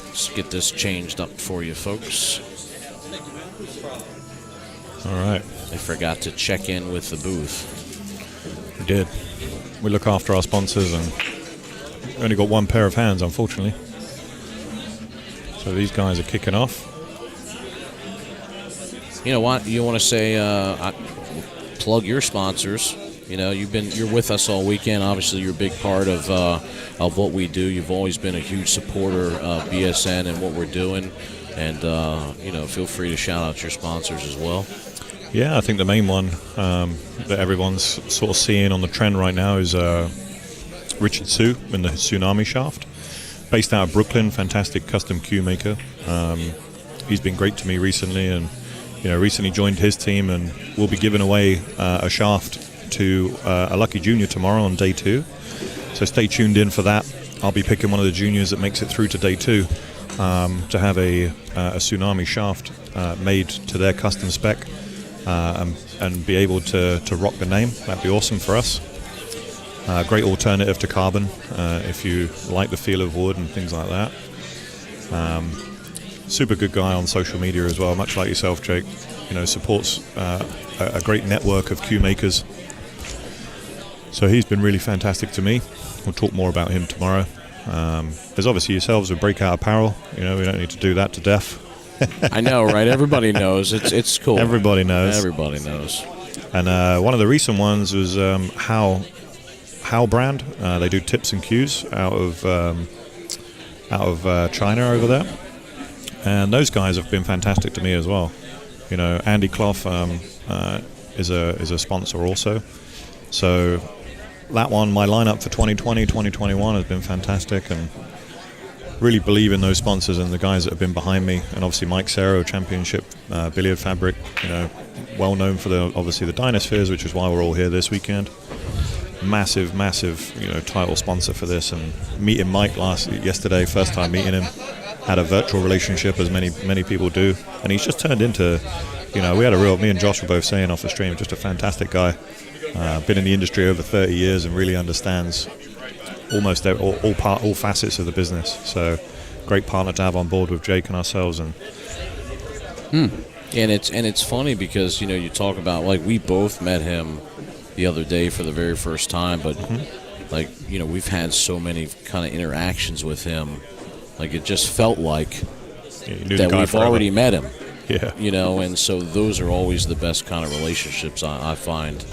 Let's get this changed up for you folks. All right. I forgot to check in with the booth. We did. We look after our sponsors and we only got one pair of hands, unfortunately. So these guys are kicking off. You know what? You want to say, plug your sponsors. You know, you're with us all weekend. Obviously, you're a big part of what we do. You've always been a huge supporter of BSN and what we're doing. And, you know, feel free to shout out your sponsors as well. Yeah, I think the main one that everyone's sort of seeing on the trend right now is Richard Sue in the Tsunami Shaft. Based out of Brooklyn, fantastic custom cue maker. He's been great to me recently and, you know, recently joined his team, and we'll be giving away a shaft to a lucky junior tomorrow on day 2. So stay tuned in for that. I'll be picking one of the juniors that makes it through to day 2 to have a Tsunami shaft made to their custom spec and be able to rock the name. That'd be awesome for us. Great alternative to carbon if you like the feel of wood and things like that. Super good guy on social media as well, much like yourself, Jake. You know, supports a great network of cue makers. So he's been really fantastic to me. We'll talk more about him tomorrow. There's obviously yourselves with Breakout Apparel. You know, we don't need to do that to death. I know, right? Everybody knows. It's cool. Everybody knows. Everybody knows. And one of the recent ones was How brand. They do tips and cues out of China over there. And those guys have been fantastic to me as well. You know, Andy Clough is a sponsor also. So that one, my lineup for 2020, 2021 has been fantastic, and really believe in those sponsors and the guys that have been behind me. And obviously Mike Serro, Championship Billiard Fabric, you know, well known for the DynaSpheres, which is why we're all here this weekend. Massive, you know, title sponsor for this. And meeting Mike yesterday, first time meeting him, had a virtual relationship as many people do, and he's just turned into, you know, me and Josh were both saying off the stream, just a fantastic guy. Been in the industry over 30 years and really understands almost all facets of the business. So great partner to have on board with Jake and ourselves. And it's funny because, you know, you talk about, like, we both met him the other day for the very first time, but like, you know, we've had so many kind of interactions with him, like it just felt like that we've already met him. Yeah, you know, and so those are always the best kind of relationships I find.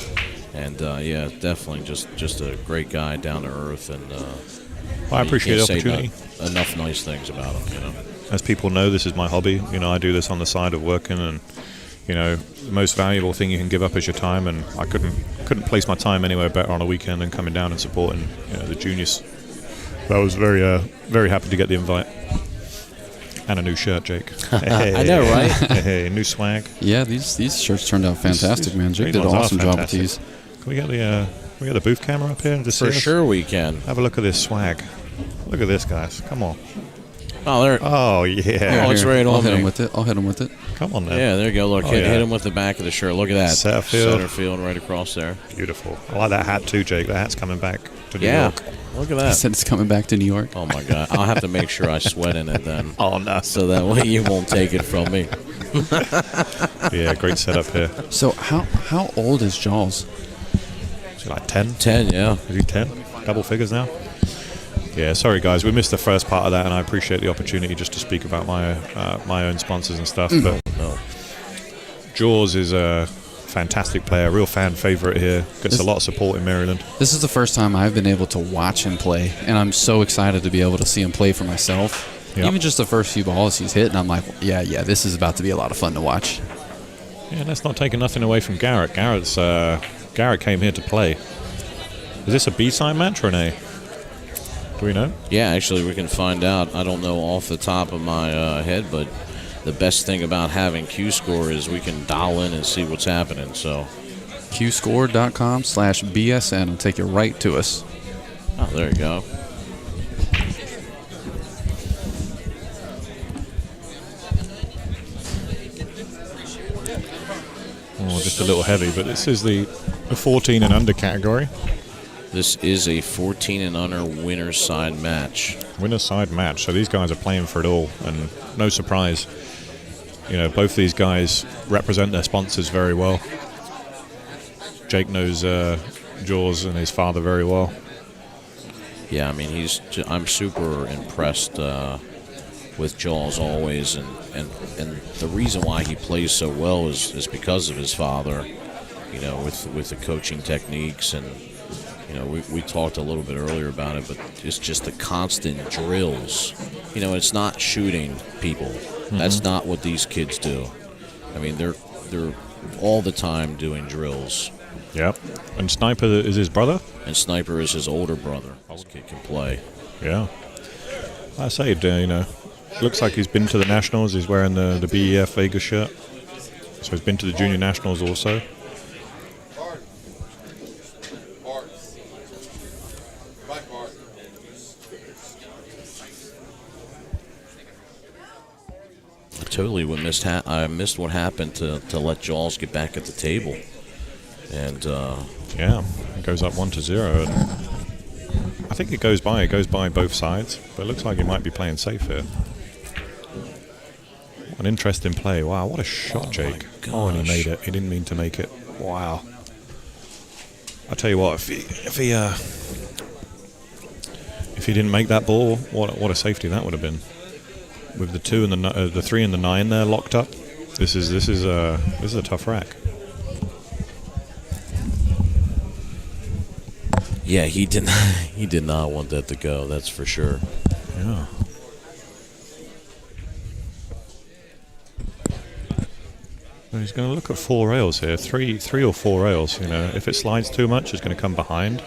And yeah, definitely just a great guy, down to earth, and I appreciate the opportunity. Enough nice things about him, you know. As people know, this is my hobby. You know, I do this on the side of working, and you know, the most valuable thing you can give up is your time. And I couldn't place my time anywhere better on a weekend than coming down and supporting, you know, the juniors. I was very happy to get the invite. And a new shirt, Jake. I know, right? Hey, new swag. Yeah, these shirts turned out fantastic, man. Jake did an awesome job with these. Can we get the booth camera up here? For sure we can. Have a look at this swag. Look at this, guys. Come on. Oh, there. Oh, yeah. Oh, it's right on. I'll hit him with it. Come on, now. Yeah, there you go. Look, hit him with the back of the shirt. Look at that. Center field right across there. Beautiful. I like that hat too, Jake. The hat's coming back to New York. Look at that. He said it's coming back to New York. Oh, my God. I'll have to make sure I sweat in it then. Oh, no. So that way you won't take it from me. Yeah, great setup here. So how old is Jawz? Is he like 10? 10, yeah. Is he 10? Double figures now? Yeah, sorry guys, we missed the first part of that, and I appreciate the opportunity just to speak about my own sponsors and stuff. But Jawz is a fantastic player, real fan favorite here. Gets a lot of support in Maryland. This is the first time I've been able to watch him play, and I'm so excited to be able to see him play for myself. Yep. Even just the first few balls he's hit, and I'm like, yeah, this is about to be a lot of fun to watch. Yeah, and that's not taking nothing away from Garrett. Garrett came here to play. Is this a B-side match or an A? Do we know? Yeah, actually, we can find out. I don't know off the top of my head, but the best thing about having Q-Score is we can dial in and see what's happening. So, qscore.com/BSN will take you right to us. oh, there you go. Oh, just a little heavy, but this is the 14 and under category. This is a 14 and under winner's side match. Winner's side match. So these guys are playing for it all, and no surprise. You know, both these guys represent their sponsors very well. Jake knows Jawz and his father very well. Yeah, I mean, I'm super impressed with Jawz always, and the reason why he plays so well is because of his father. You know, with the coaching techniques, and you know, we talked a little bit earlier about it, but it's just the constant drills. You know, it's not shooting people. Mm-hmm. That's not what these kids do. I mean, they're all the time doing drills. Yep. And Sniper is his brother? And Sniper is his older brother. This kid can play. Yeah. I say, you know, looks like he's been to the Nationals. He's wearing the BEF Vegas shirt. So he's been to the Junior Nationals also. I missed what happened to let Jawz get back at the table. And yeah, it goes up 1-0. And I think it goes by both sides, but it looks like he might be playing safe here. An interesting play. Wow, what a shot, Jake. Oh, and he made it. He didn't mean to make it. Wow. I tell you what, if he didn't make that ball, what a safety that would have been. With the 2 and the 3 and the 9 there locked up, this is a tough rack. yeah, he did not want that to go. That's for sure. Yeah. So he's going to look at 4 rails here, three or 4 rails. You know, if it slides too much, it's going to come behind.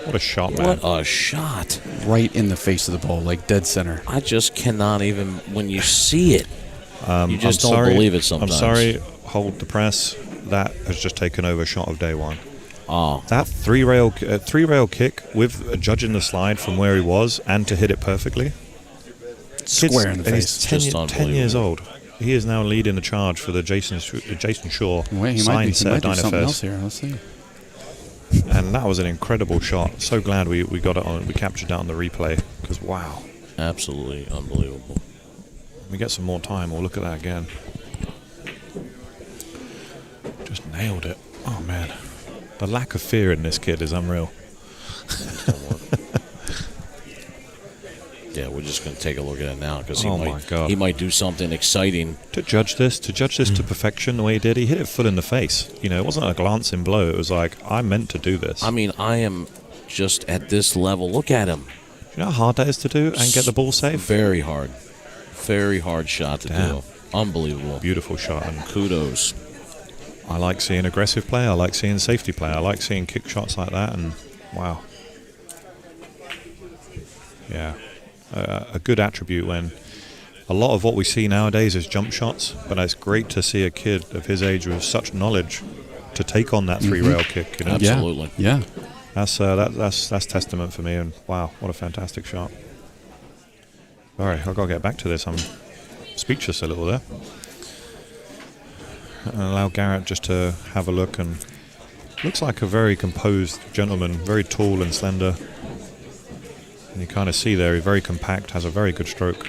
What a shot, man! What a shot! Right in the face of the ball, like dead center. I just cannot even, when you see it, you just don't believe it sometimes. I'm sorry, hold the press. That has just taken over shot of day one. Oh. That 3 rail kick with judging the slide from where he was and to hit it perfectly. Square in the face. He's 10 years old. He is now leading the charge for the Jason Shaw Wait, he might do something else here. Let's see. And that was an incredible shot. So glad we got it on. We captured that on the replay because wow, absolutely unbelievable. We get some more time. We'll look at that again. Just nailed it. Oh man, the lack of fear in this kid is unreal. Yeah, we're just going to take a look at it now because he might do something exciting. To judge this to perfection the way he did, he hit it full in the face. You know, it wasn't a glancing blow. It was like, I meant to do this. I mean, I am just at this level. Look at him. You know how hard that is to do and get the ball safe? Very hard. Very hard shot to do. Unbelievable. Beautiful shot. And kudos. I like seeing aggressive play. I like seeing safety play. I like seeing kick shots like that. And wow. Yeah. A good attribute when a lot of what we see nowadays is jump shots, but it's great to see a kid of his age with such knowledge to take on that 3 rail kick. You know? Absolutely. Yeah. That's testament for me, and wow, what a fantastic shot. All right, I've got to get back to this. I'm speechless a little there. And allow Garrett just to have a look, and looks like a very composed gentleman, very tall and slender. And you kind of see there, he's very compact, has a very good stroke.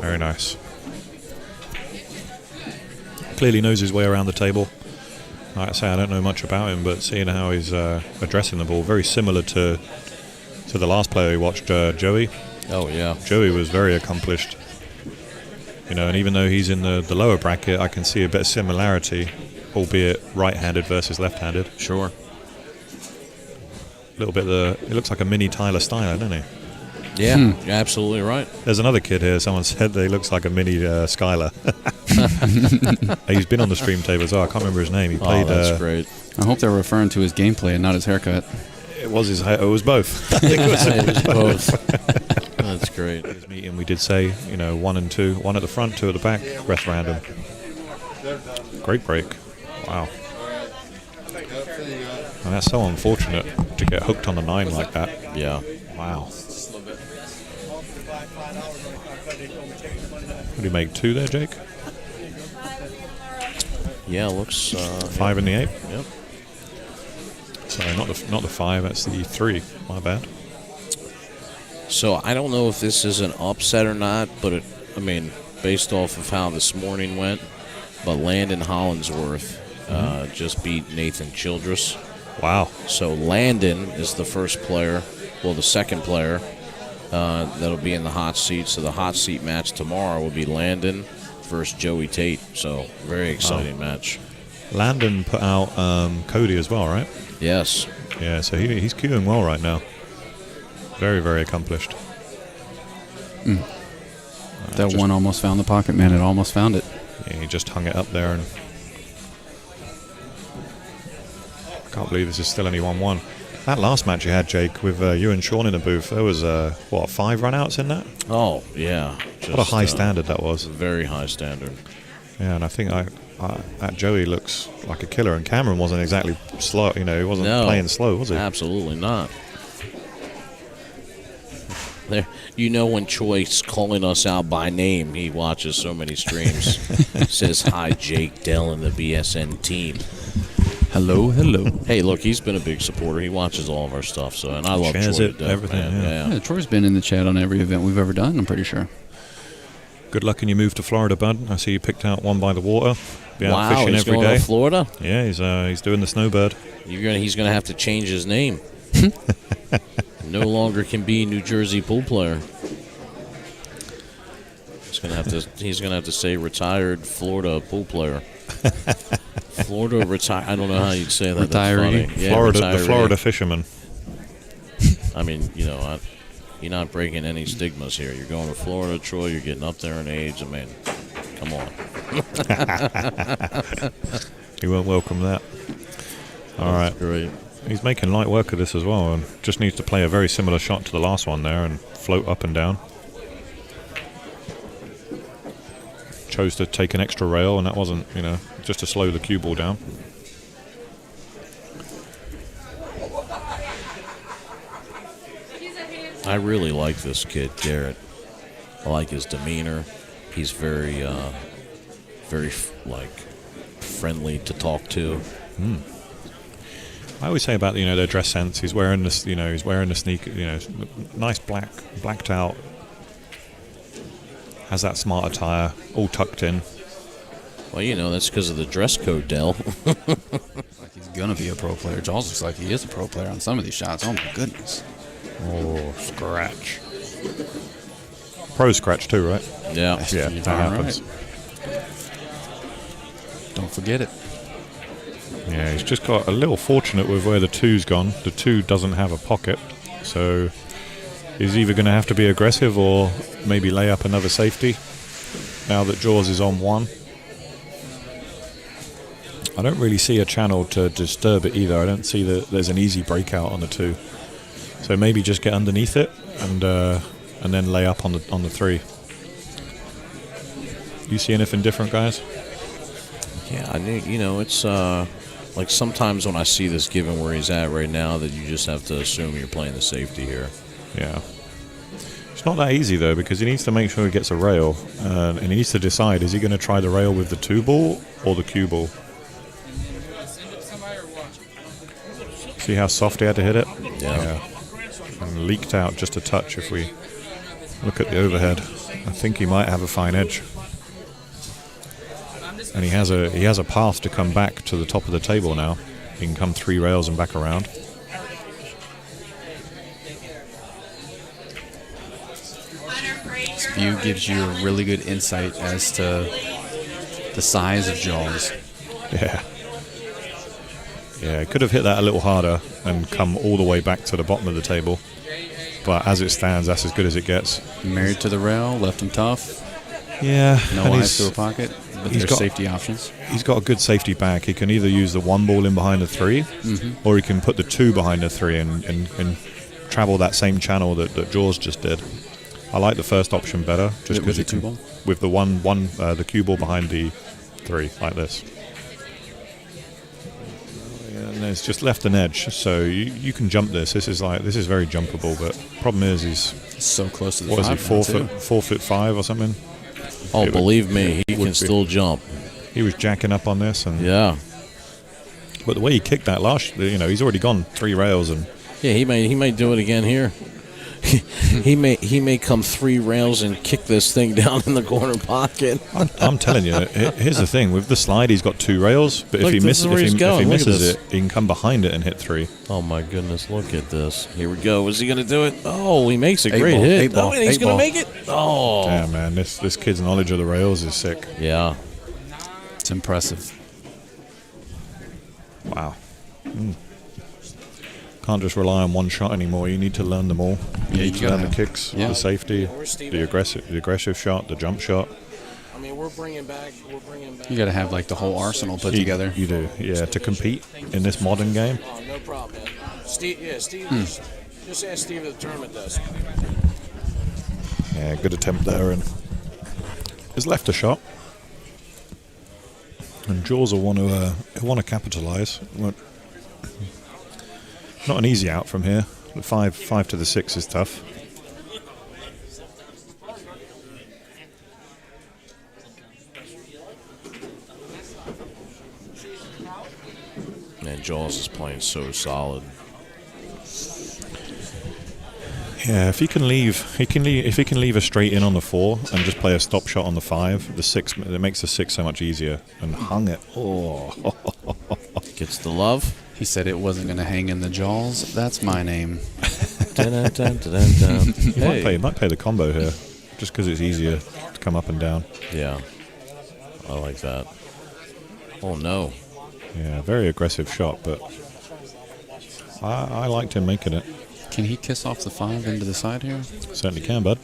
Very nice. Clearly knows his way around the table. Like I say, I don't know much about him, but seeing how he's addressing the ball, very similar to the last player we watched, Joey. Oh, yeah. Joey was very accomplished. You know, and even though he's in the lower bracket, I can see a bit of similarity, albeit right-handed versus left-handed. Sure. A little bit it looks like a mini Tyler Styler, doesn't he? Yeah, you're absolutely right. There's another kid here. Someone said that he looks like a mini Skylar. He's been on the stream tape as well. I can't remember his name. He played. That's great. I hope they're referring to his gameplay and not his haircut. It was his. It was both. I think It was both. That's great. His meeting, we did say, 1 and 2, 1 at the front, 2 at the back, rest random. Great break. Wow. And that's so unfortunate to get hooked on the 9 like that. Yeah. Wow. What do you make, 2 there, Jake? Yeah, looks... 5 in the 8? Yep. Sorry, not the 5, that's the 3. My bad. So I don't know if this is an upset or not, but based off of how this morning went, but Landon Hollingsworth just beat Nathan Childress. Wow. So Landon is the first player, the second player that'll be in the hot seat. So the hot seat match tomorrow will be Landon versus Joey Tate. So very exciting match. Landon put out Cody as well, right? Yes. Yeah, so he's queuing well right now. Very, very accomplished. That one almost found the pocket, man. It almost found it. Yeah, he just hung it up there, and I can't believe this is still only 1-1. That last match you had, Jake, with you and Sean in the booth, there was 5 run-outs in that? Oh yeah. What a high standard that was. Very high standard. Yeah, and I think that Joey looks like a killer, and Cameron wasn't exactly slow. He wasn't playing slow, was he? Absolutely not. There, when Choi's calling us out by name, he watches so many streams. Says, "Hi, Jake, Dell, and the BSN team." Hello. Hey, look, he's been a big supporter. He watches all of our stuff, and I love Shares Troy it, to death, everything, man. Yeah, Troy's been in the chat on every event we've ever done, I'm pretty sure. Good luck in your move to Florida, bud. I see you picked out one by the water. Be out fishing he's every going day. to Florida? Yeah, he's doing the snowbird. He's gonna have to change his name. No longer can be New Jersey pool player. He's gonna have to say retired Florida pool player. Florida retired. I don't know how you'd say that. Retiree. That's funny. Yeah, Florida, retiree. the Florida fisherman. You're not breaking any stigmas here. You're going to Florida, Troy. You're getting up there in age. Come on. He won't welcome that. All right. Great. He's making light work of this as well, and just needs to play a very similar shot to the last one there and float up and down. Chose to take an extra rail, and that wasn't, just to slow the cue ball down. I really like this kid, Garrett. I like his demeanor. He's very friendly to talk to. I always say about their dress sense. He's wearing this, he's wearing the sneaker, nice blacked out. Has that smart attire, all tucked in. Well, that's because of the dress code, Dell. Like he's gonna be a pro player. Jawz looks like he is a pro player on some of these shots. Oh my goodness. Oh, scratch. Pro scratch too, right? Yeah. Yeah, that happens. Don't forget it. Yeah, he's just got a little fortunate with where the 2's gone. The 2 doesn't have a pocket, so he's either going to have to be aggressive or maybe lay up another safety now that Jawz is on 1. I don't really see a channel to disturb it either. I don't see that there's an easy breakout on the 2. So maybe just get underneath it and then lay up on the 3. You see anything different, guys? Yeah, I think, it's like sometimes when I see this given where he's at right now, that you just have to assume you're playing the safety here. Yeah. It's not that easy, though, because he needs to make sure he gets a rail, and he needs to decide, is he going to try the rail with the 2 ball or the cue ball? See how soft he had to hit it? Yeah. And leaked out just a touch if we look at the overhead. I think he might have a fine edge. And he has a path to come back to the top of the table now. He can come 3 rails and back around. This view gives you a really good insight as to the size of Jawz. Yeah. Yeah, he could have hit that a little harder and come all the way back to the bottom of the table. but as it stands, that's as good as it gets. Married to the rail, left him tough. Yeah. No and eyes to a pocket, but he's there's got safety options. He's got a good safety back. He can either use the 1 ball in behind the 3, or he can put the 2 behind the 3 and travel that same channel that Jawz just did. I like the first option better, just because with the 2 ball? With the the cue ball behind the 3, like this. And it's just left an edge, so you can jump this. This is very jumpable, but problem is he's so close to the 5 5 now, 4'5" or something. Oh, believe me, he can still jump. He was jacking up on this, and yeah. But the way he kicked that last, he's already gone 3 rails, and yeah, he may do it again here. he may come 3 rails and kick this thing down in the corner pocket. I'm telling you, here's the thing with the slide. He's got 2 rails, but Look, if he misses this. it, he can come behind it and hit 3. Oh my goodness! Look at this. Here we go. Is he going to do it? Oh, he makes a 8 great ball, hit. 8 ball, Oh, and he's 8 going to ball. make it. Oh, Yeah, man, this kid's knowledge of the rails is sick. yeah. It's impressive. Wow. Can't just rely on one shot anymore. You need to learn them all. You need to learn the kicks, Yeah. the safety, the aggressive shot, the jump shot. I mean, we're bringing back. You got to have like the whole arsenal put together. You do, yeah. To compete in this modern game. Oh, no problem, man. Steve, just ask Steve at the tournament desk. Yeah, good attempt there, and he's left a shot. And Jawz will want to capitalise. Not an easy out from here. The 5 to the 6 is tough. Man, Jawz is playing so solid. Yeah, if he can leave a straight in on the 4 and just play a stop shot on the 5, the 6 it makes the 6 so much easier. And hung it. Oh, Gets the love. He said it wasn't going to hang in the Jawz. That's my name. He might play the combo here, just because it's easier to come up and down. Yeah, I like that. Oh no. Yeah, very aggressive shot, but I liked him making it. Can he kiss off the 5 into the side here? Certainly can, bud.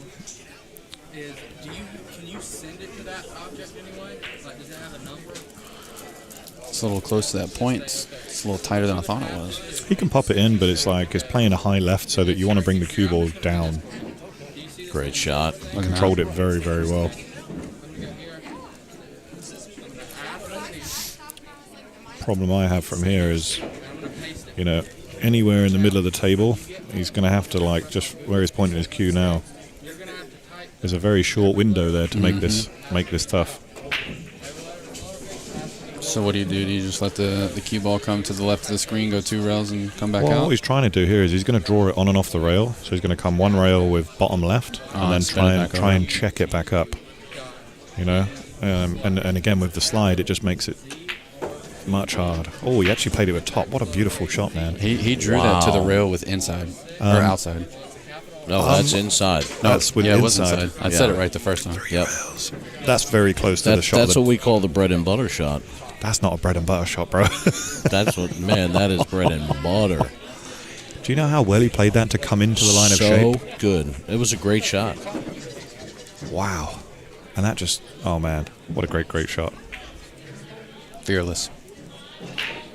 Can you send it to that object anyway? Like, does it have a number? It's a little close to that point. It's a little tighter than I thought it was. He can pop it in, but it's playing a high left so that you want to bring the cue ball down. Great shot. Controlled it very, very well. Problem I have from here is, anywhere in the middle of the table, he's going to have to just where he's pointing his cue now. There's a very short window there to make this tough. So what do you do? Do you just let the cue ball come to the left of the screen, go 2 rails, and come back Well, out? what he's trying to do here is he's going to draw it on and off the rail. So he's going to come 1 rail with bottom left, and then try and check it back up. And again with the slide, it just makes it much hard. Oh, he actually played it with top. What a beautiful shot, man. He drew that to the rail with inside or outside. No, that's inside. That's with Yeah, it was inside. inside. I said it right the first time. Yep. That's very close to the shot. That's what we call the bread and butter shot. That's not a bread and butter shot, bro. That's what, man, that is bread and butter. Do you know how well he played that to come into the line of shape? So good. It was a great shot. Wow. And that just, oh man, what a great shot. Fearless.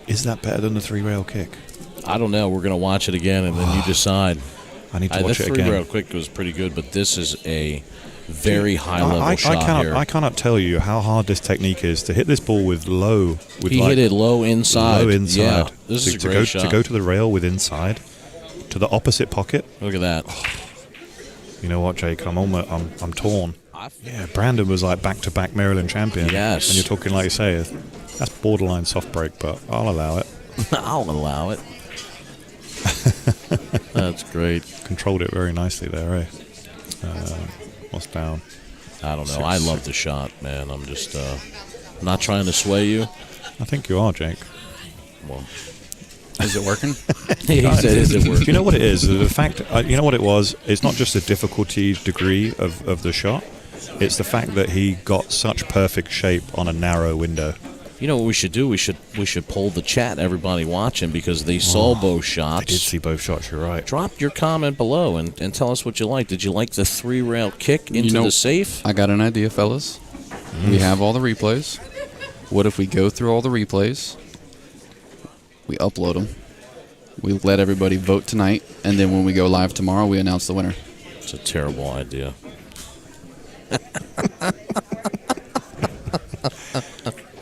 Is that better than the 3-rail kick? I don't know. We're going to watch it again, and then you decide. I need to watch it The again. 3-rail kick was pretty good, but this is a very high-level shot here. I cannot tell you how hard this technique is to hit this ball with low. He hit it low inside. Low inside. Yeah, this is a great shot. To go to the rail with inside, to the opposite pocket. Look at that. You know what, Jake? I'm torn. Yeah, Brandon was like back-to-back Maryland champion. Yes. And you're talking like you say, that's borderline soft break, but I'll allow it. I'll allow it. That's great. Controlled it very nicely there, eh? What's down? I don't know. I love the shot, man. I'm just not trying to sway you. I think you are, Jake. Well, Is it working? he said, "Is it Do working?" you know what it is? The fact, you know what it was? It's not just the difficulty degree of the shot. It's the fact that he got such perfect shape on a narrow window. You know what we should do? We should poll the chat, everybody watching, because they saw both shots. I did see both shots, you're right. Drop your comment below and tell us what you like. Did you like the 3-rail kick into the safe? I got an idea, fellas. We have all the replays. What if we go through all the replays, we upload them, we let everybody vote tonight, and then when we go live tomorrow, we announce the winner? It's a terrible idea.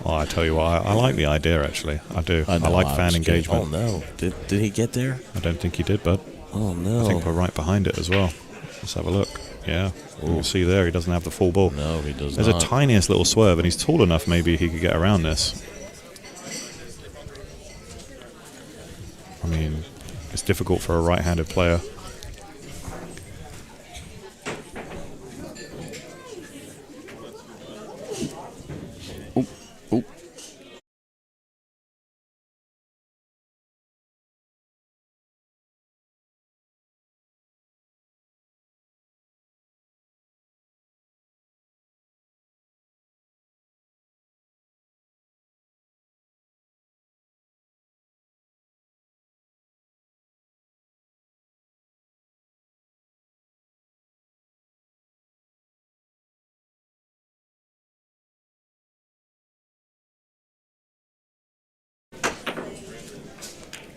Oh, I tell you what, I like the idea, actually. I do. I like fan engagement. Oh, no. Did he get there? I don't think he did, bud. Oh, no. I think we're right behind it as well. Let's have a look. Yeah. We'll see there, he doesn't have the full ball. No, he does There's not. a tiniest little swerve, and he's tall enough maybe he could get around this. I mean, it's difficult for a right-handed player.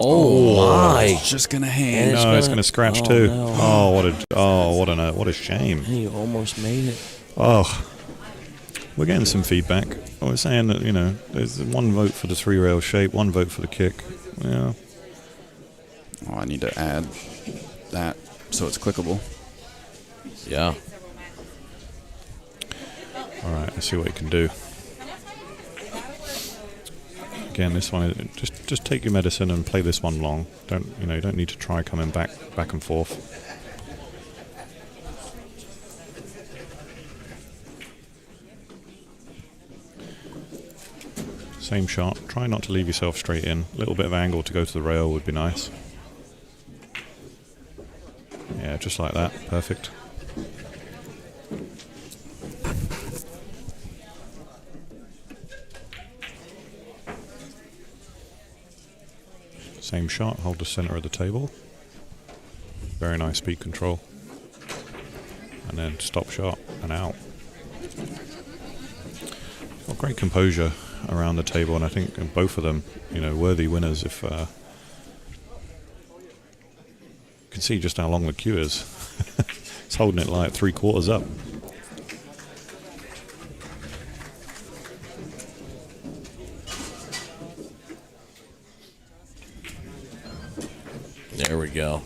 Oh, my! It's just gonna hang. No, it's going to scratch too. No. Oh, what a shame. He almost made it. Oh, we're getting some feedback. I was saying that, you know, there's one vote for the 3-rail shape, one vote for the kick. Yeah. Oh, I need to add that so it's clickable. Yeah. All right, let's see what he can do. Again, this one, just take your medicine and play this one long. You don't need to try coming back and forth. Same shot. Try not to leave yourself straight in. A little bit of angle to go to the rail would be nice. Yeah, just like that. Perfect. Same shot, hold the center of the table. Very nice speed control. And then stop shot and out. Got great composure around the table, and I think both of them, you know, worthy winners. If you can see just how long the queue is. It's holding it like 3/4 up. There we go.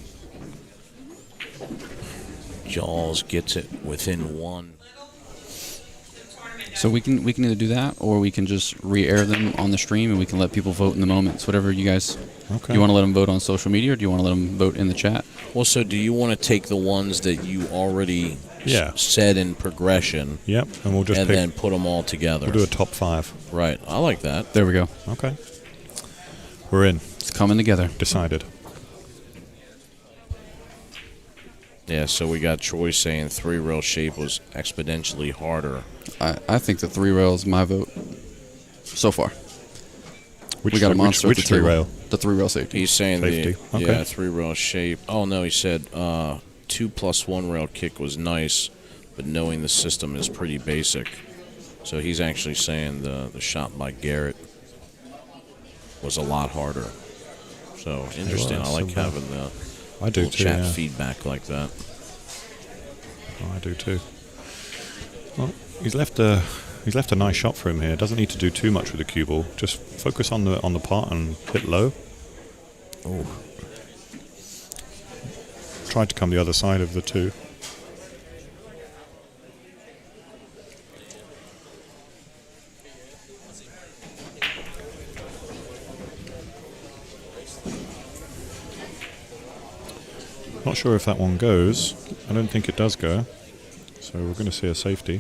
Jawz gets it within one. So we can either do that, or we can just re-air them on the stream, and we can let people vote in the moment. It's whatever you guys. Okay. You want to let them vote on social media, or do you want to let them vote in the chat? Well, so do you want to take the ones that you already said in progression? Yep, and we'll just and then put them all together. We'll do a top 5. Right. I like that. There we go. Okay. We're in. It's coming together. Decided. Yeah, so we got Troy saying 3-rail shape was exponentially harder. I think the 3-rail is my vote so far. Which, we got a monster which at the table. 3-rail? The 3-rail safety. He's saying Safety. the Okay. 3-rail shape. Oh no, he said 2 + 1 rail kick was nice, but knowing the system is pretty basic. So he's actually saying the shot by Garrett was a lot harder. So interesting. I like having the I do too, chat yeah. feedback like that. Oh, I do too. Well, he's left a nice shot for him here. Doesn't need to do too much with the cue ball. Just focus on the pot and hit low. Oh. Tried to come the other side of the 2. Not sure if that one goes. I don't think it does go. So we're going to see a safety.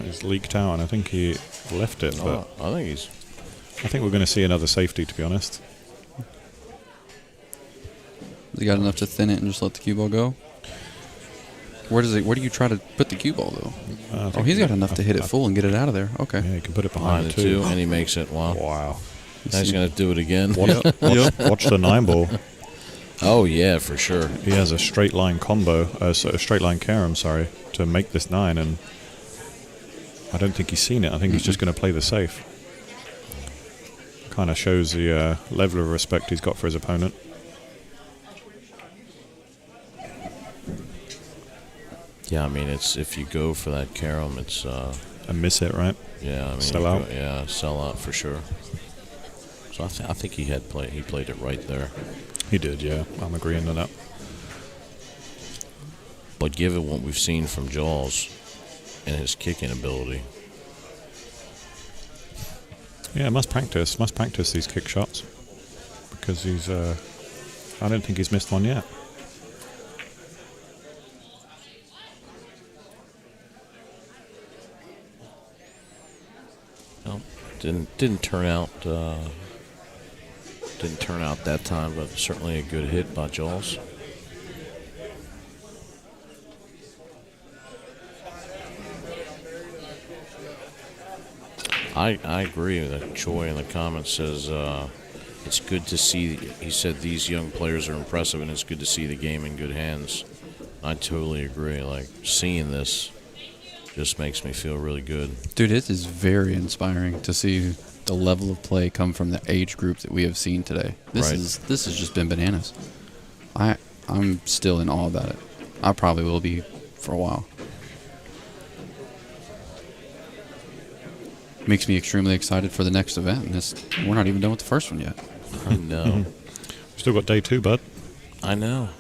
He's leaked out, and I think he left it. But I think we're going to see another safety, to be honest. They got enough to thin it and just let the cue ball go? Where do you try to put the cue ball, though? I Oh, think he's got enough to hit it full and get it out of there. Okay. Yeah, you can put it Behind behind the the 2. two, and he makes it. Wow. Wow. Now he's going to do it again. Watch the 9 ball. Oh, yeah, for sure. He has a straight line combo, a straight line carom, sorry, to make this 9, and I don't think he's seen it. I think he's just going to play the safe. Kind of shows the level of respect he's got for his opponent. Yeah, I mean, it's if you go for that carom, it's And miss it, right? yeah, I mean, Sell you out. yeah, sell out for sure. So I think he played it right there. He did, yeah. I'm agreeing to that. But given what we've seen from Jawz and his kicking ability, Yeah, must practice these kick shots, because he's. I don't think he's missed one yet. well, didn't turn out that time, but certainly a good hit by Jawz. I agree that Choi in the comments says it's good to see. He said these young players are impressive, and it's good to see the game in good hands. I totally agree. Like, seeing this just makes me feel really good. Dude, it is very inspiring to see the level of play come from the age group that we have seen today. This Right. has just been bananas. I'm still in awe about it. I probably will be for a while. Makes me extremely excited for the next event. And we're not even done with the first one yet. I know. Still got day 2, bud. I know.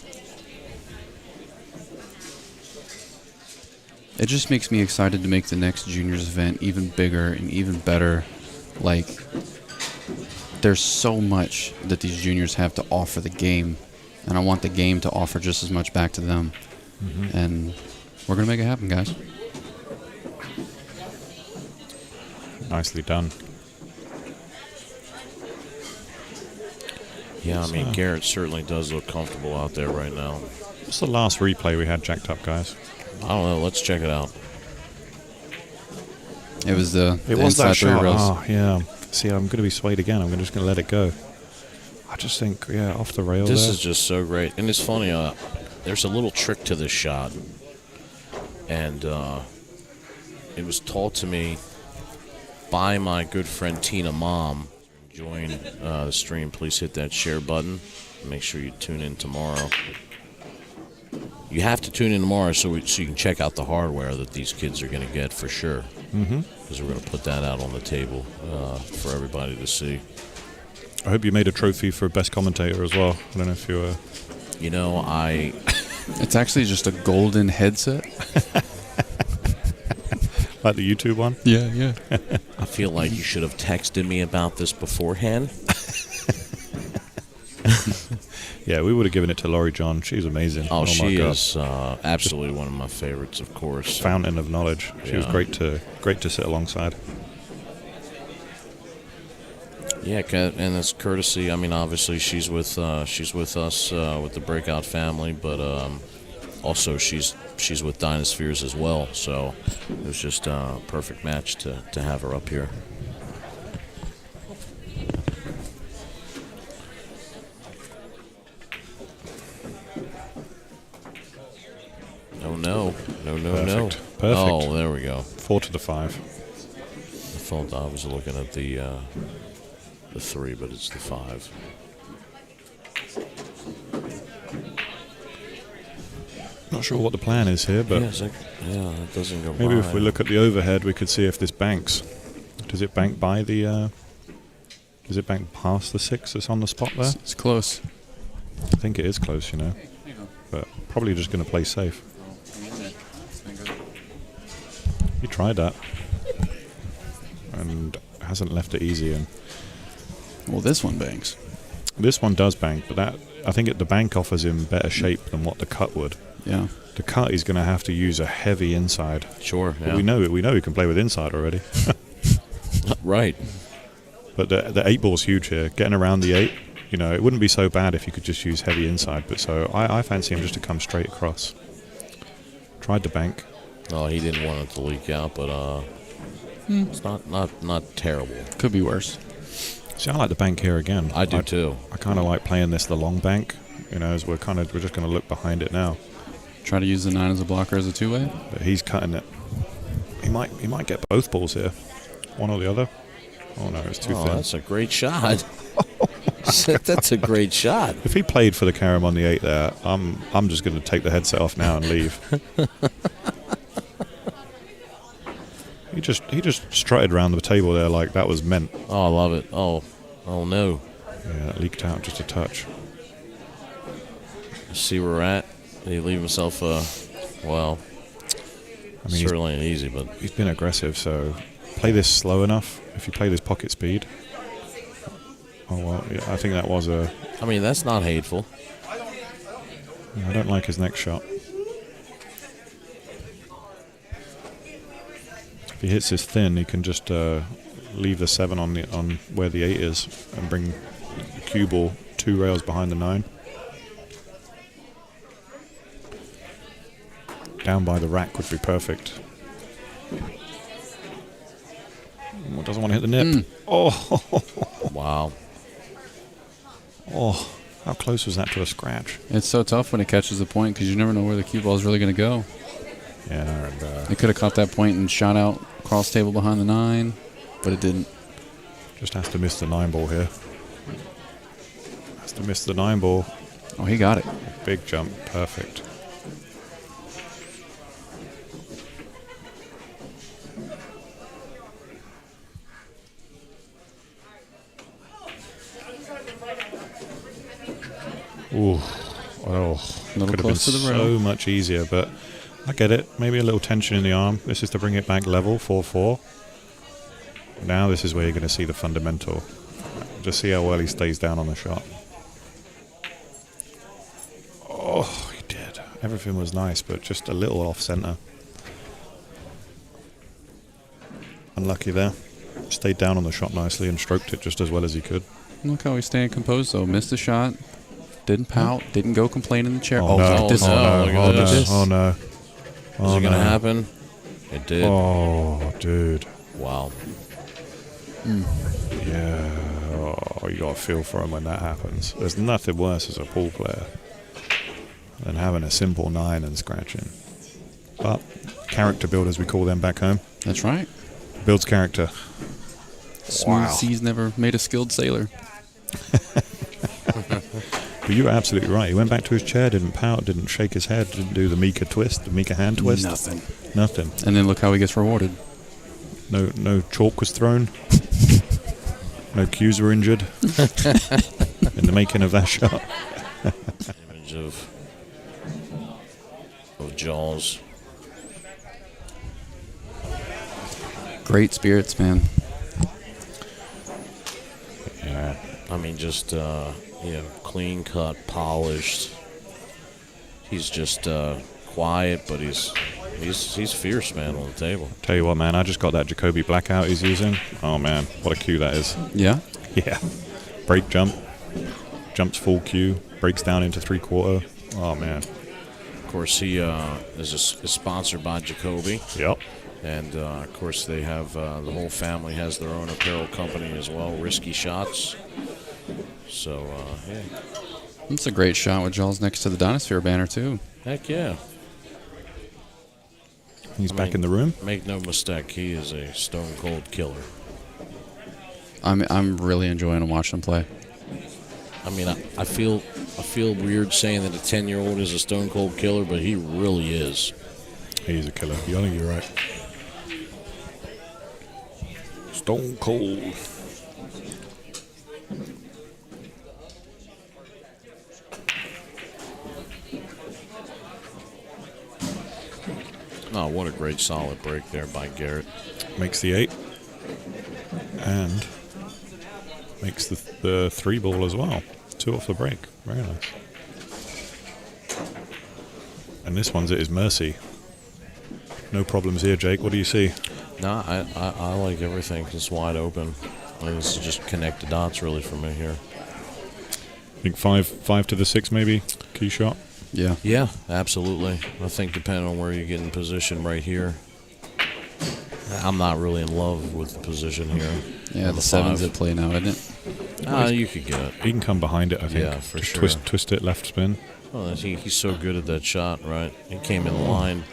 It just makes me excited to make the next juniors event even bigger and even better. Like, there's so much that these juniors have to offer the game, and I want the game to offer just as much back to them. And we're going to make it happen, guys. Nicely done. Yeah, I mean, Garrett certainly does look comfortable out there right now. What's the last replay we had jacked up, guys? I don't know. Let's check it out. It was the It was inside that three shot. rows. Oh, yeah. See, I'm going to be swayed again. I'm just going to let it go. I just think, yeah, off the rail This there. is just so great. And it's funny, there's a little trick to this shot. And it was taught to me by my good friend Tina Mom. Join the stream. Please hit that share button. Make sure you tune in tomorrow. You have to tune in tomorrow so you can check out the hardware that these kids are going to get for sure. Because we're going to put that out on the table for everybody to see. I hope you made a trophy for best commentator as well. I don't know if you You know, It's actually just a golden headset. like the YouTube one. Yeah. I feel like you should have texted me about this beforehand. Yeah, we would have given it to Laurie John. She's amazing. Oh, my she God. is absolutely one of my favorites, of course. Fountain of knowledge. She was Yeah. great to sit alongside. Yeah, and it's courtesy. I mean, obviously she's with us with the Breakout family, but also she's with DynaSpheres as well. So it was just a perfect match to have her up here. No. Perfect. Oh, there we go. 4 to the 5. I thought I was looking at the 3, but it's the 5. Not sure what the plan is here, but it doesn't go maybe by. if we look at the overhead, we could see if this banks. Does it bank by the? Does it bank past the 6 that's on the spot there? It's close. I think it is close, but probably just going to play safe. He tried that and hasn't left it easy. And Well, this one banks. this one does bank, but I think the bank offers him better shape than what the cut would. Yeah. The cut, he's going to have to use a heavy inside. Sure, But yeah. we know he can play with inside already. Right. But the 8 ball's huge here. Getting around the 8, it wouldn't be so bad if you could just use heavy inside. But so I fancy him just to come straight across. Tried to bank. Oh, he didn't want it to leak out, but it's not terrible. Could be worse. See, I like the bank here again. I do too. I kind of like playing this the long bank. You know, as we're just going to look behind it now. Try to use the 9 as a blocker as a two-way. But he's cutting it. He might get both balls here, one or the other. Oh no, it's too thin. That's a great shot. That's a great shot. If he played for the carom on the 8 there, I'm just going to take the headset off now and leave. He just strutted around the table there like that was meant. Oh, I love it. Oh no. Yeah, it leaked out just a touch. See where we're at. He leave himself well. I mean, certainly ain't easy, but he's been aggressive. So play this slow enough. If you play this pocket speed. Oh well, yeah, I think that was a. I mean, that's not hateful. Yeah, I don't like his next shot. If he hits this thin, he can just leave the 7 on where the 8 is and bring the cue ball 2 rails behind the 9. Down by the rack would be perfect. Doesn't want to hit the nip. Oh! Wow. Oh, how close was that to a scratch? It's so tough when it catches the point because you never know where the cue ball is really going to go. Yeah, and It could have caught that point and shot out cross table behind the 9, but it didn't. just has to miss the 9 ball here. Has to miss the 9 ball. Oh, he got it. Big jump, perfect. Ooh, oh, could have been close to the so rail. much easier, but I get it. Maybe a little tension in the arm. This is to bring it back level, 4-4. Now this is where you're going to see the fundamental. Just see how well he stays down on the shot. Oh, he did. Everything was nice, but just a little off center. Unlucky there. Stayed down on the shot nicely and stroked it just as well as he could. Look how he's staying composed, though. Missed the shot. Didn't pout. Didn't go complain in the chair. Oh, no. This, Oh, no. Look at this. Oh no. Is Oh, it going to no. happen? It did. Oh, dude. Wow. Yeah. Oh, you got to feel for him when that happens. There's nothing worse as a pool player than having a simple 9 and scratching. But character builders, we call them back home. That's right. Builds character. Smooth seas never made a skilled sailor. But you were absolutely right. He went back to his chair, didn't pout, didn't shake his head, didn't do the Mika twist, the Mika hand twist. Nothing. And then look how he gets rewarded. No chalk was thrown. No cues were injured in the making of that shot. Image of Jawz. Great spirits, man. Yeah. I mean, just clean cut, polished. He's just quiet, but he's fierce, man, on the table. Tell you what, man, I just got that Jacoby blackout he's using. Oh man, what a cue that is. Yeah? Yeah. Break jump. Jumps full cue. Breaks down into 3/4. Oh man. Of course, he is sponsored by Jacoby. Yep. And, of course, they have the whole family has their own apparel company as well, Risky Shots. So, yeah. It's a great shot with Jawz next to the DynaSphere banner, too. Heck yeah. He's back in the room. Make no mistake, he is a stone-cold killer. I'm really enjoying watching him play. I mean, I feel weird saying that a 10-year-old is a stone-cold killer, but he really is. He's a killer. I think you're right. Stone cold. Oh, what a great solid break there by Garrett. Makes the 8. And makes the 3 ball as well. 2 off the break. Very nice. And this one's at his mercy. No problems here, Jake. What do you see? No, I like everything. It's wide open. I mean, this is just connect the dots really for me here. I think 5 to the 6 maybe. Key shot. Yeah. Yeah, absolutely. I think depending on where you get in position right here, I'm not really in love with the position here. Yeah, on the 7's 5. at play now, isn't it? You could get it. He can come behind it, I think. Yeah, for Just sure. Twist it left spin. Well, he's so good at that shot, right? He came in line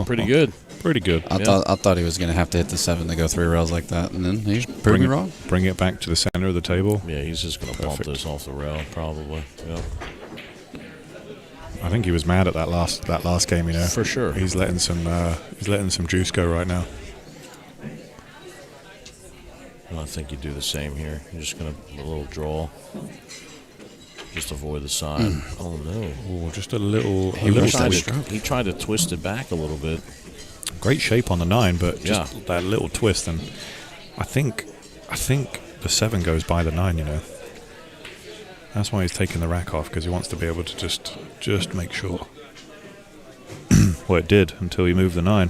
pretty good. Pretty good. I thought he was going to have to hit the 7 to go 3 rails like that, and then he's proved me wrong. Bring it back to the center of the table. Yeah, he's just going to pump this off the rail, probably. Yep. I think he was mad at that last game, you know. For sure. He's letting some juice go right now. I think you do the same here. You're just going to a little draw. Just avoid the side. Oh, no. Oh, just a little... He tried to twist it back a little bit. Great shape on the 9, but just that little twist. And I think the 7 goes by the 9, you know. That's why he's taking the rack off, because he wants to be able to just make sure. Well, it did until he moved the 9.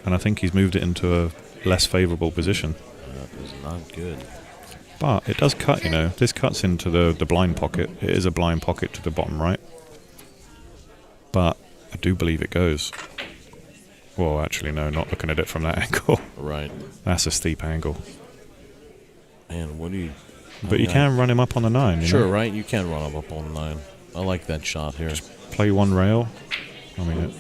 And I think he's moved it into a less favourable position. That is not good. But it does cut, you know. This cuts into the blind pocket. It is a blind pocket to the bottom right. But I do believe it goes. Well, actually, no, not looking at it from that angle. Right. That's a steep angle. Man, what do you... But you can run him up on the 9, you Sure, know? right? You can run up on the 9. I like that shot here. Just play one rail. I mean,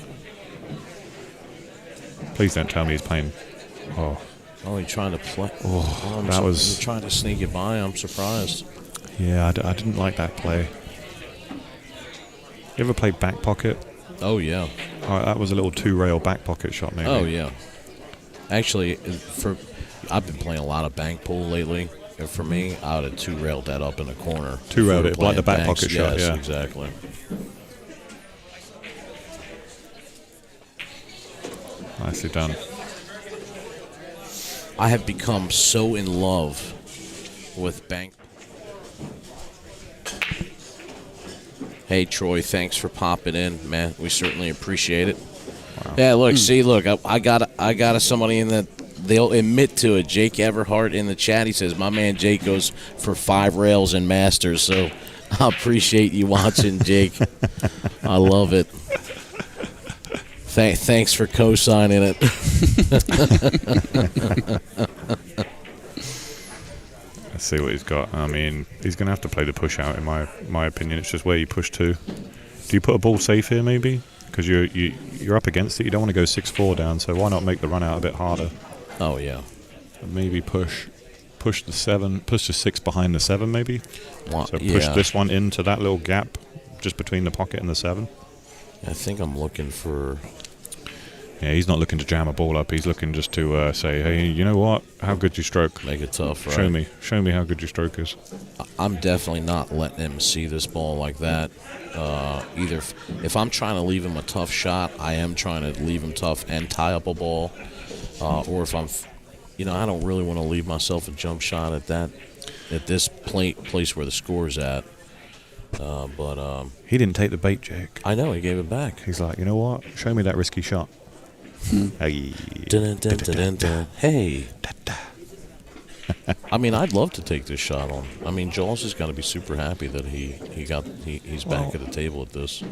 please don't tell me he's playing... Oh, he tried to play. that was... He tried to sneak it by. I'm surprised. Yeah, I didn't like that play. You ever played back pocket? Oh, yeah. That was a little 2-rail back pocket shot, maybe. Oh, yeah. Actually, I've been playing a lot of bank pool lately. And for me, I would have 2-railed that up in the corner. 2-railed it, like the back banks. pocket shot, yes, yeah. Exactly. Nicely done. I have become so in love with bank. Hey, Troy, thanks for popping in, man. We certainly appreciate it. Wow. Yeah, look, I got somebody in that they'll admit to it. Jake Everhart in the chat, he says, my man Jake goes for 5 rails in Masters, so I appreciate you watching, Jake. I love it. Thanks for co-signing it. Let's see what he's got. I mean, he's going to have to play the push out, in my opinion. It's just where you push to. Do you put a ball safe here, maybe? Because you're up against it. You don't want to go 6-4 down, so why not make the run out a bit harder? Oh, yeah. And maybe push the 7, push the 6 behind the 7, maybe? Well, So push this one into that little gap just between the pocket and the 7. I think I'm looking for... Yeah, he's not looking to jam a ball up. He's looking just to say, hey, you know what? How good your stroke? Make it tough, right? Show me how good your stroke is. I'm definitely not letting him see this ball like that. Either if I'm trying to leave him a tough shot, I am trying to leave him tough and tie up a ball. Or if I'm, I don't really want to leave myself a jump shot at this place where the score's at. But he didn't take the bait, Jake. I know, he gave it back. He's like, you know what? Show me that risky shot. Hey. Hey. I mean, I'd love to take this shot on. I mean, Jawz has got to be super happy that he's back at the table at this.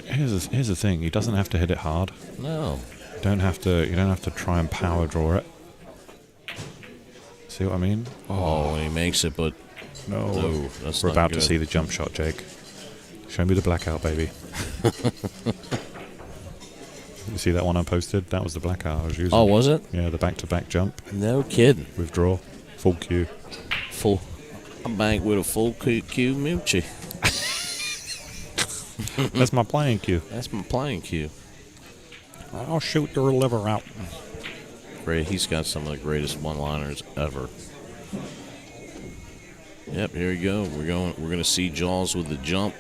Here's the thing. He doesn't have to hit it hard. No. You don't have to try and power draw it. See what I mean? Oh, and he makes it, but no, that's we're not about good. to see the jump shot, Jake. Show me the blackout, baby. You see that one I posted? That was the blackout I was using. Oh, was it? Yeah, the back-to-back jump. No kidding. Withdraw. Full cue. I'm back with a full cue moochie. That's my playing cue. That's my playing cue. I'll shoot your liver out. Great. He's got some of the greatest one-liners ever. Yep, here we go. We're going to see Jawz with the jump.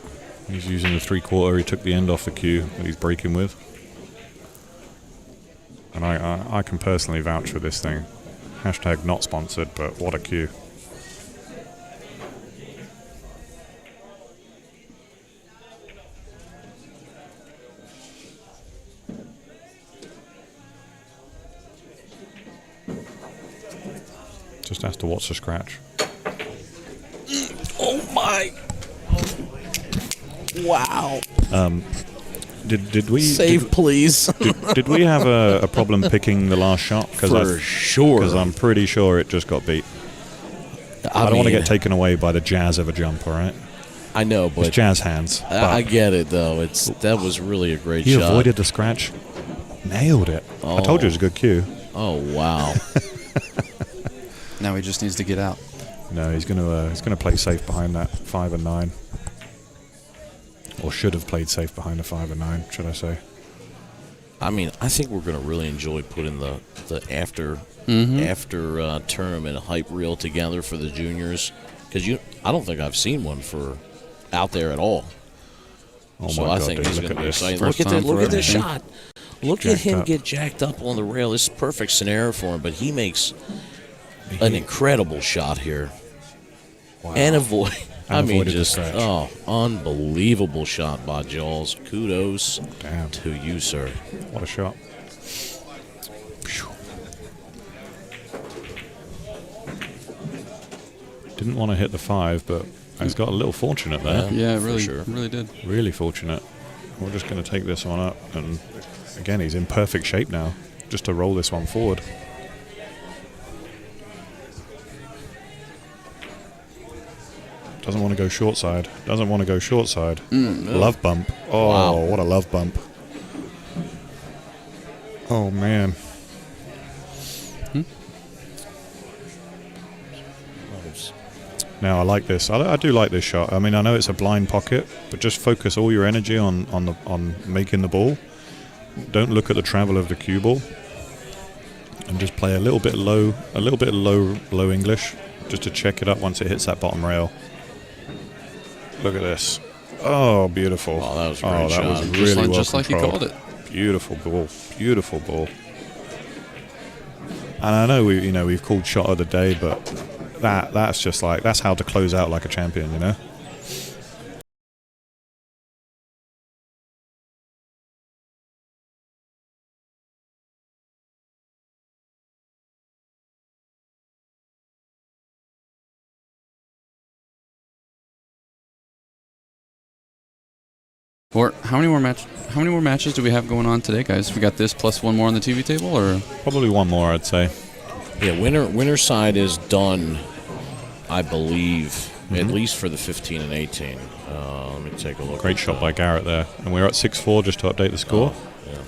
He's using the 3/4. He took the end off the cue that he's breaking with. And I can personally vouch for this thing. Hashtag not sponsored, but what a cue. Just has to watch the scratch. Oh my! Wow. Did we Save, please. did we have a problem picking the last shot? For sure. Because I'm pretty sure it just got beat. I don't want to get taken away by the jazz of a jump, all right? I know, but it's jazz hands. I get it, though. That was really a great shot. He avoided the scratch. Nailed it. Oh. I told you it was a good cue. Oh, wow. Now he just needs to get out. No, he's gonna play safe behind that 5 and 9. Or should have played safe behind the 5 and 9, should I say. I mean, I think we're going to really enjoy putting the after tournament hype reel together for the juniors, because I don't think I've seen one for out there at all. Oh so my I God, think dude, he's look going to at be this. exciting. First Look at this time for shot. Look at him up. get jacked up on the rail. This is a perfect scenario for him, but he makes an incredible shot here. Wow. And avoid. I mean, avoided the just scratch. unbelievable shot by Jawz. Kudos Damn. to you, sir. What a shot. Didn't want to hit the 5, but he's got a little fortunate there. Yeah, for really, sure. really did. Really fortunate. We're just going to take this one up, and again, he's in perfect shape now, just to roll this one forward. Doesn't want to go short side. Doesn't want to go short side. No. Love bump. Oh, Wow. what a love bump. Oh, man. Now I like this. I do like this shot. I mean, I know it's a blind pocket, but just focus all your energy on making the ball. Don't look at the travel of the cue ball, and just play a little bit low English, just to check it up once it hits that bottom rail. Look at this. Oh, beautiful. Oh, that was a great that shot. was really well just like he controlled. called it. Beautiful ball. Beautiful ball. And I know we've called shot of the day, but that's just like, that's how to close out like a champion, you know? Or how many more matches do we have going on today, guys? We got this plus one more on the TV table, or Probably one more, I'd say. Yeah, winner side is done, I believe, at least for the 15 and 18. Let me take a look. Great shot by Garrett there. And we're at 6-4, just to update the score. Yeah.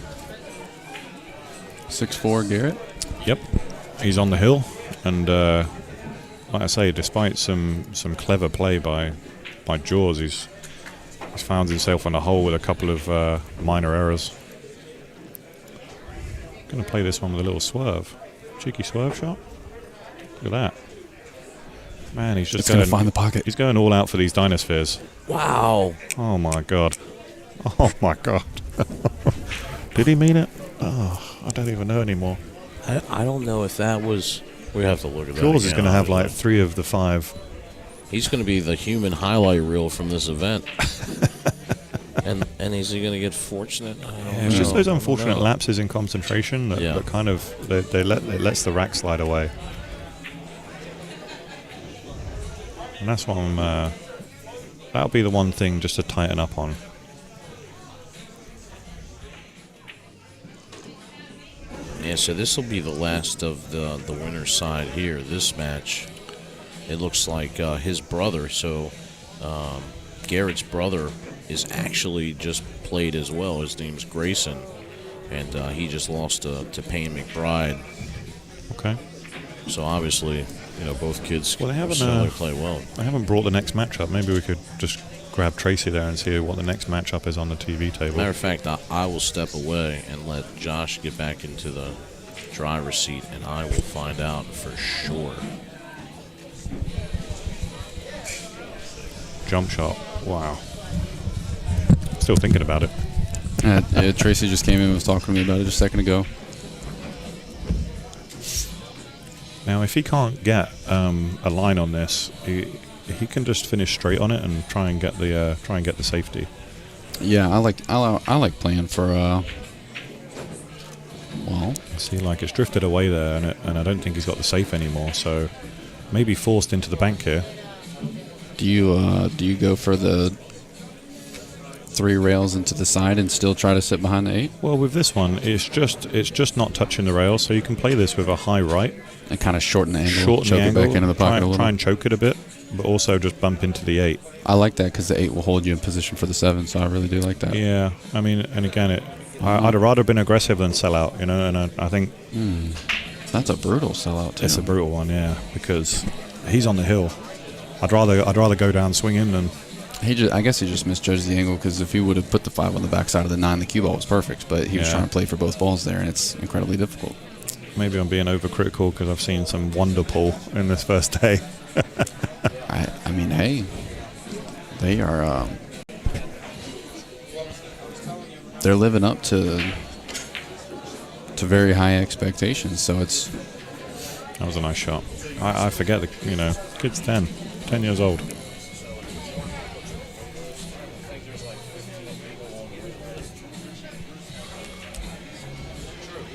6-4 Garrett. Yep. He's on the hill. And like I say, despite some clever play by Jawz, he's found himself in a hole with a couple of minor errors. Going to play this one with a little swerve. Cheeky swerve shot. Look at that. Man, he's just going to find the pocket. He's going all out for these DynaSpheres. Wow. Oh my God. Oh my God. Did he mean it? Oh, I don't even know anymore. I don't know if that was. We have to look at that. Jawz is again, going to have like obviously. 3 of the 5. He's going to be the human highlight reel from this event. and is he going to get fortunate? It's just those unfortunate lapses in concentration that, Yeah. that kind of they lets the rack slide away. And that's what that'll be the one thing just to tighten up on. Yeah, so this will be the last of the winner's side here. This match, it looks like his brother, so Garrett's brother, is actually just played as well. His name's Grayson, and he just lost to Payne McBride. Okay. So obviously, both kids Well, they haven't, certainly play well. I haven't brought the next match up. Maybe we could just grab Tracy there and see what the next matchup is on the TV table. Matter of fact, I will step away and let Josh get back into the driver's seat, and I will find out for sure. Jump shot. Wow. Still thinking about it. Tracy just came in and was talking to me about it just a second ago. Now, if he can't get a line on this, he can just finish straight on it and try and get the safety. Yeah, I like playing for. Well, See, like it's drifted away there, and I don't think he's got the safe anymore. So maybe forced into the bank here. do you go for the 3 rails into the side and still try to sit behind the 8? Well, with this one, it's just not touching the rail, so you can play this with a high right. And kind of shorten the angle, Shorten choke the it angle, back into the pocket a little. try and choke it a bit, but also just bump into the 8. I like that because the 8 will hold you in position for the 7, so I really do like that. Yeah, I mean, and again, I'd have rather been aggressive than sell out, you know, and I think... That's a brutal sellout, too. It's a brutal one, yeah, because he's on the hill. I'd rather go down swinging than... I guess he just misjudged the angle, because if he would have put the 5 on the backside of the 9, the cue ball was perfect, but he was trying to play for both balls there, and it's incredibly difficult. Maybe I'm being overcritical because I've seen some wonder pull in this first day. I mean, hey, they are they're living up to very high expectations. So that was a nice shot. I forget kid's 10 years old.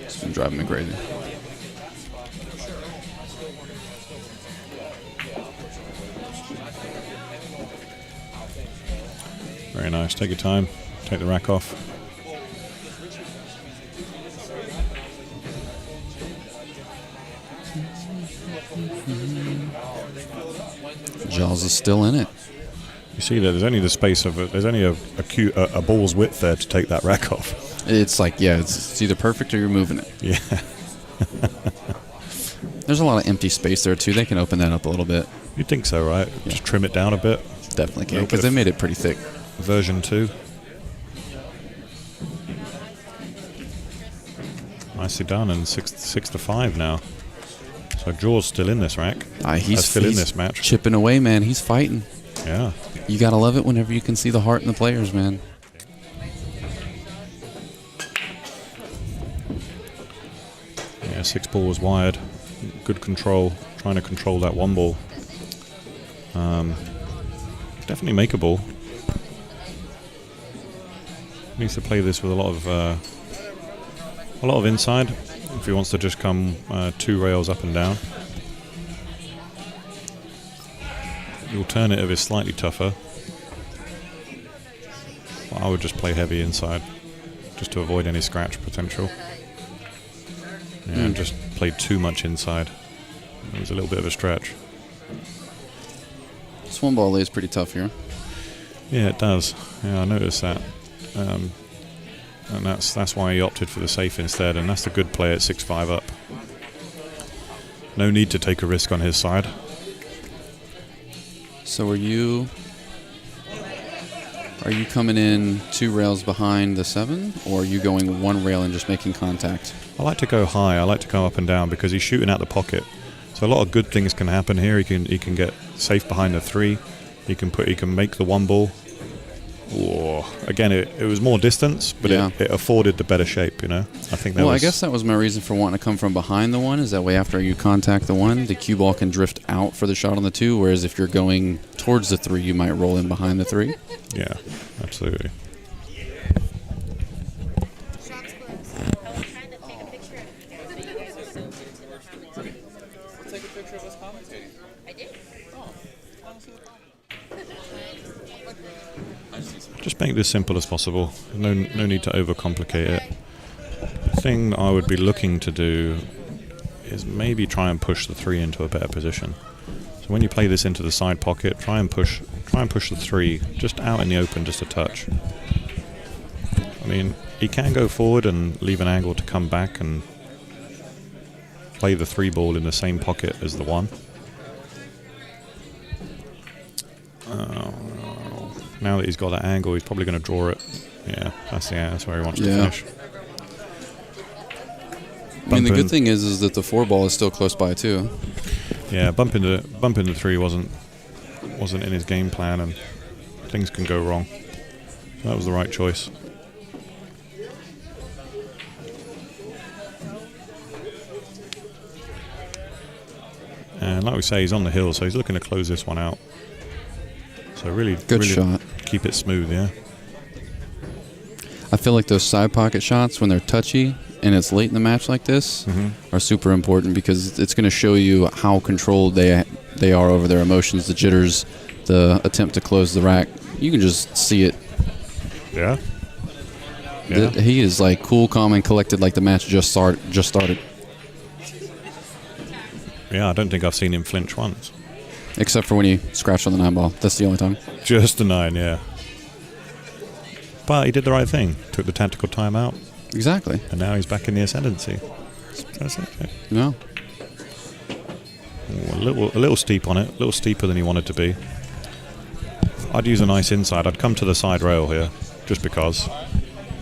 It's been driving me crazy. Very nice. Take your time. Take the rack off. Jawz is still in it. You see that there's only the space of there's only a ball's width there to take that rack off. It's like, it's either perfect or you're moving it. Yeah. There's a lot of empty space there too. They can open that up a little bit. You'd think so, right? Yeah. Just trim it down a bit. Definitely can, because they made it pretty thick. Version 2. Nicely done, and 6-5 now. So Jawz still in this rack. He's still in this match. Chipping away, man. He's fighting. Yeah. You gotta love it whenever you can see the heart in the players, man. Yeah, 6 ball was wired. Good control. Trying to control that 1 ball. Definitely makeable. Needs to play this with a lot of inside if he wants to just come 2 rails up and down. The alternative is slightly tougher. But I would just play heavy inside just to avoid any scratch potential. And just play too much inside. It was a little bit of a stretch. This 1 ball lays pretty tough here. Yeah, it does. Yeah, I noticed that. And that's why he opted for the safe instead, and that's the good play at 6-5 up. No need to take a risk on his side. So are you coming in 2 rails behind the 7, or are you going 1 rail and just making contact? I like to go high. I like to come up and down because he's shooting out the pocket. So a lot of good things can happen here. He can get safe behind the 3. He can make the 1 ball. Whoa. Again, it was more distance, but it afforded the better shape, you know. I think I guess that was my reason for wanting to come from behind the 1, is that way after you contact the 1, the cue ball can drift out for the shot on the 2, whereas if you're going towards the 3, you might roll in behind the 3. Yeah, absolutely. Take a picture of us commentating. I did. Oh, Just make this simple as possible. No need to overcomplicate it. The thing I would be looking to do is maybe try and push the 3 into a better position. So when you play this into the side pocket, try and push the 3 just out in the open, just a touch. I mean, he can go forward and leave an angle to come back and play the 3 ball in the same pocket as the 1. Now that he's got that angle, he's probably going to draw it. Yeah, that's where he wants to finish. I mean, the good thing is that the 4 ball is still close by too. Yeah, bumping the 3 wasn't in his game plan, and things can go wrong. So that was the right choice. And like we say, he's on the hill, so he's looking to close this one out. So really shot. Keep it smooth, yeah. I feel like those side pocket shots, when they're touchy and it's late in the match like this, are super important, because it's going to show you how controlled they are over their emotions, the jitters, the attempt to close the rack. You can just see it Yeah. Yeah. He is like cool, calm, and collected like the match just started. Yeah, I don't think I've seen him flinch once. Except for when he scratched on the 9 ball. That's the only time. Just the 9, yeah. But he did the right thing. Took the tactical time out. Exactly. And now he's back in the ascendancy. That's okay. No. Ooh, a little steep on it. A little steeper than he wanted to be. I'd use a nice inside. I'd come to the side rail here. Just because.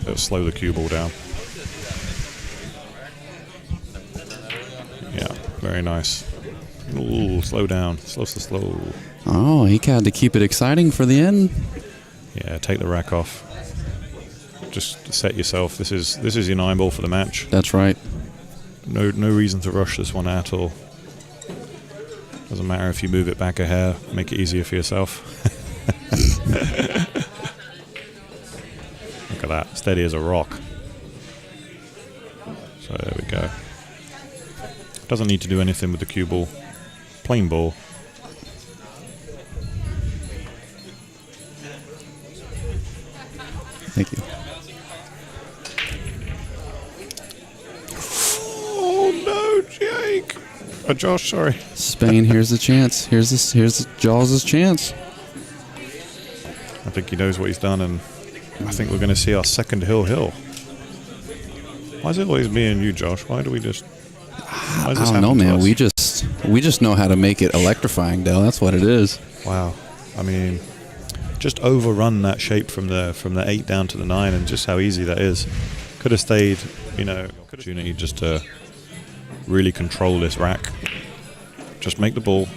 It'll slow the cue ball down. Yeah, very nice. Ooh, slow down. Slow. Oh, he had to keep it exciting for the end. Yeah, take the rack off. Just set yourself. This is your 9 ball for the match. That's right. No reason to rush this one at all. Doesn't matter if you move it back a hair. Make it easier for yourself. Look at that. Steady as a rock. So there we go. Doesn't need to do anything with the cue ball. Plain ball. Thank you. Oh no, Jake! Josh, sorry. Spain, here's the chance. Here's Jawz' chance. I think he knows what he's done, and I think we're going to see our second hill. Why is it always me and you, Josh? Why do we just... I don't know, man. We just know how to make it electrifying, Dale. That's what it is. Wow. I mean, just overrun that shape from the 8 down to the 9, and just how easy that is. Could have stayed, opportunity just to really control this rack. Just make the ball.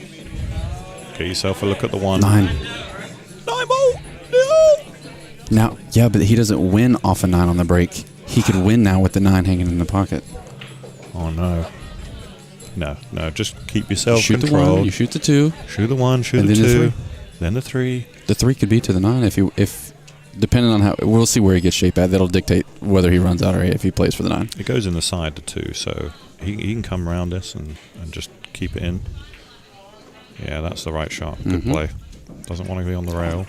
Get yourself a look at the 1. 9 ball! No! Now, yeah, but he doesn't win off a 9 on the break. He could win now with the 9 hanging in the pocket. Oh, no. No, just keep yourself shoot controlled. The 1, you shoot the 2. Shoot the 1, shoot the 2. Then the 3. The 3 could be to the 9 if depending on how... We'll see where he gets shape at. That'll dictate whether he runs out or if he plays for the 9. It goes in the side, the 2, so he can come around this and just keep it in. Yeah, that's the right shot. Good play. Doesn't want to be on the rail.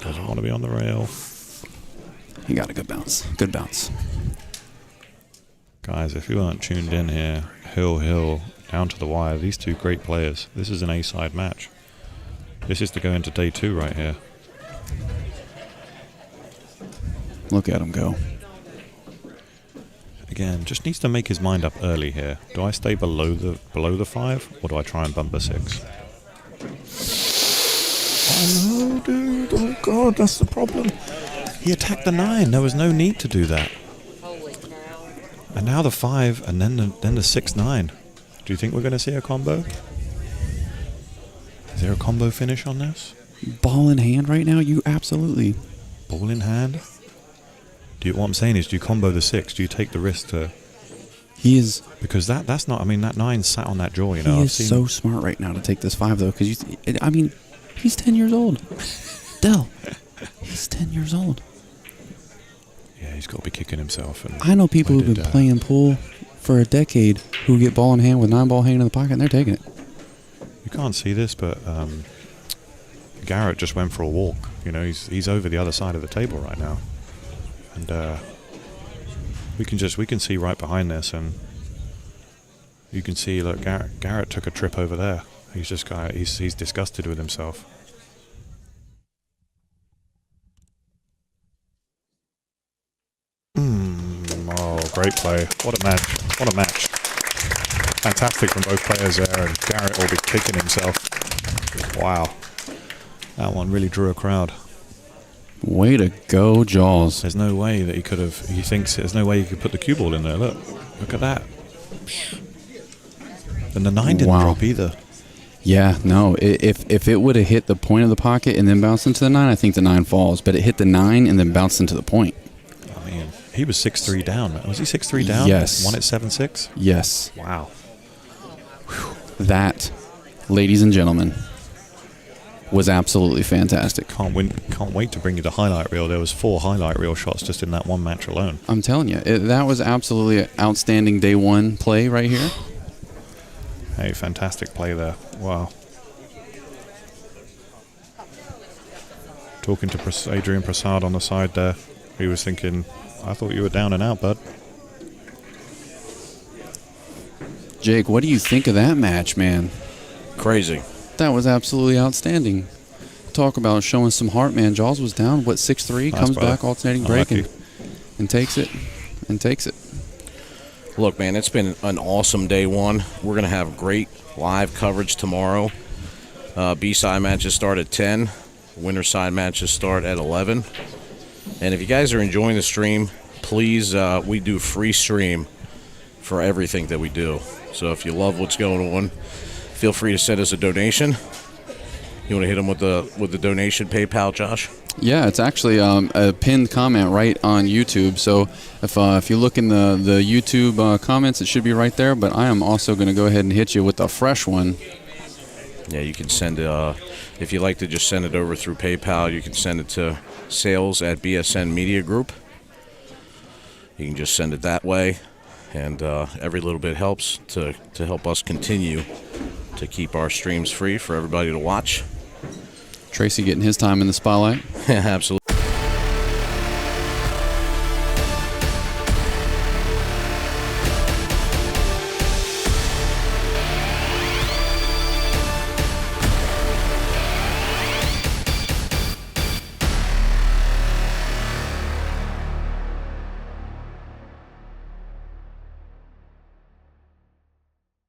Doesn't want to be on the rail. He got a good bounce. Good bounce. Guys, if you aren't tuned in here, Hill, down to the wire, these two great players. This is an A-side match. This is to go into day 2 right here. Look at him go. Again, just needs to make his mind up early here. Do I stay below the 5, or do I try and bump a 6? Oh no, dude! Oh god, that's the problem. He attacked the 9. There was no need to do that. And now the 5, and then the 6-9. Do you think we're going to see a combo? Is there a combo finish on this? Ball in hand right now? You absolutely. Ball in hand? What I'm saying is, do you combo the 6? Do you take the risk to... He is... Because that's not... I mean, that 9 sat on that jaw, He is so smart right now to take this 5, though, because he's 10 years old. Dell, he's 10 years old. Yeah, he's got to be kicking himself. And I know people who've been playing pool for a decade who get ball in hand with 9 ball hanging in the pocket, and they're taking it. You can't see this, but Garrett just went for a walk. He's over the other side of the table right now. And we can see right behind this, and you can see, look, Garrett took a trip over there. He's disgusted with himself. Oh, great play. What a match. Fantastic from both players there, and Garrett will be kicking himself. Wow. That one really drew a crowd. Way to go, Jawz. There's no way that he could have... He thinks there's no way he could put the cue ball in there. Look at that. And the 9 didn't drop either. Yeah, no. If it would have hit the point of the pocket and then bounced into the 9, I think the 9 falls. But it hit the 9 and then bounced into the point. I mean, he was 6'3" down. Was he 6'3" down? Yes. Won at 7'6"? Yes. Wow. Whew. That, ladies and gentlemen, was absolutely fantastic. Can't wait to bring you the highlight reel. There was 4 highlight reel shots just in that one match alone. I'm telling you, that was absolutely an outstanding day 1 play right here. Hey, fantastic play there. Wow. Talking to Adrian Prasad on the side there. He was thinking, I thought you were down and out, bud. Jake, what do you think of that match, man? Crazy. That was absolutely outstanding. Talk about showing some heart, man. Jawz was down, 6-3, Nice, comes brother. back, alternating break, Unlucky. and takes it. Look, man, it's been an awesome day one. We're going to have great live coverage tomorrow. B-side matches start at 10. Winter side matches start at 11. And if you guys are enjoying the stream, please, we do free stream for everything that we do. So if you love what's going on, feel free to send us a donation. You want to hit them with the donation PayPal, Josh? Yeah, it's actually a pinned comment right on YouTube. So if you look in the YouTube comments, it should be right there. But I am also going to go ahead and hit you with a fresh one. Yeah, you can send it, if you like to just send it over through PayPal, you can send it to sales@BSN Media Group. You can just send it that way, and every little bit helps to help us continue to keep our streams free for everybody to watch. Tracy getting his time in the spotlight. Absolutely.